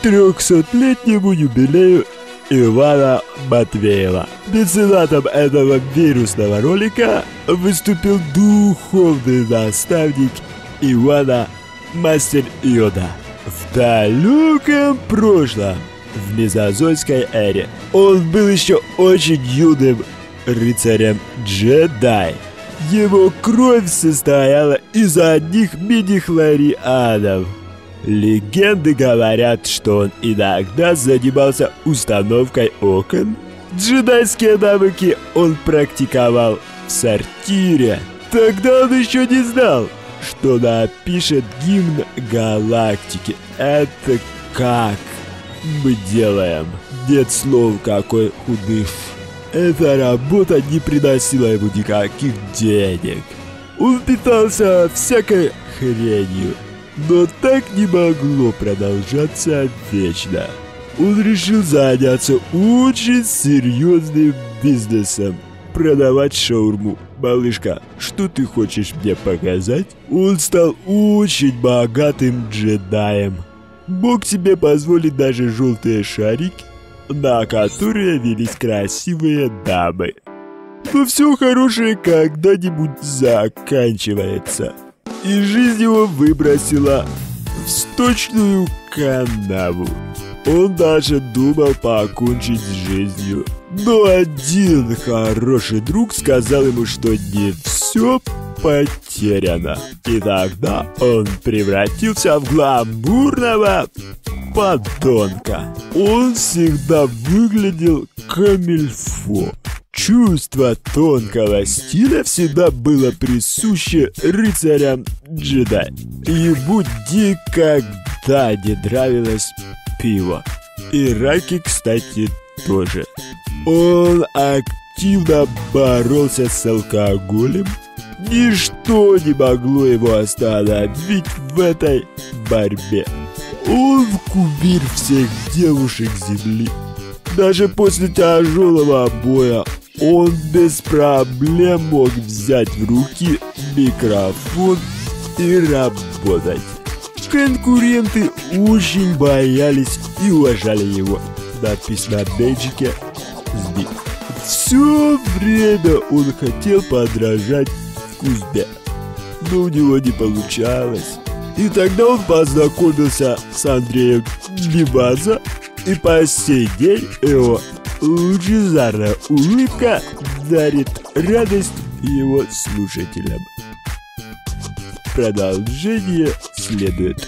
300-летнему юбилею Ивана Матвеева. Меценатом этого вирусного ролика выступил духовный наставник Ивана Мастер Йода. В далеком прошлом, в мезозойской эре, он был еще очень юным рыцарем-джедай. Его кровь состояла из одних мидихлорианов. Легенды говорят, что он иногда занимался установкой окон. Джедайские навыки он практиковал в сортире. Тогда он еще не знал, что напишет гимн галактики. Это как мы делаем. Нет слов, какой худыш. Эта работа не приносила ему никаких денег. Он питался всякой хренью. Но так не могло продолжаться вечно. Он решил заняться очень серьезным бизнесом. Продавать шаурму. Малышка, что ты хочешь мне показать? Он стал очень богатым джедаем. Мог себе позволить даже желтые шарики, на которые велись красивые дамы. Но все хорошее когда-нибудь заканчивается. И жизнь его выбросила в сточную канаву. Он даже думал покончить с жизнью. Но один хороший друг сказал ему, что не все потеряно. И тогда он превратился в гламурного подонка. Он всегда выглядел камильфо. Чувство тонкого стиля всегда было присуще рыцарям-джедай. Ему никогда не нравилось пиво. И раки, кстати, тоже. Он активно боролся с алкоголем. Ничто не могло его остановить в этой борьбе. Он кумир всех девушек земли. Даже после тяжелого боя он без проблем мог взять в руки микрофон и работать. Конкуренты очень боялись и уважали его. Надпись на бейджике «Сби». Все время он хотел подражать Кузьме, но у него не получалось. И тогда он познакомился с Андреем Либаза, и по сей день его лучезарная улыбка дарит радость его слушателям. Продолжение следует.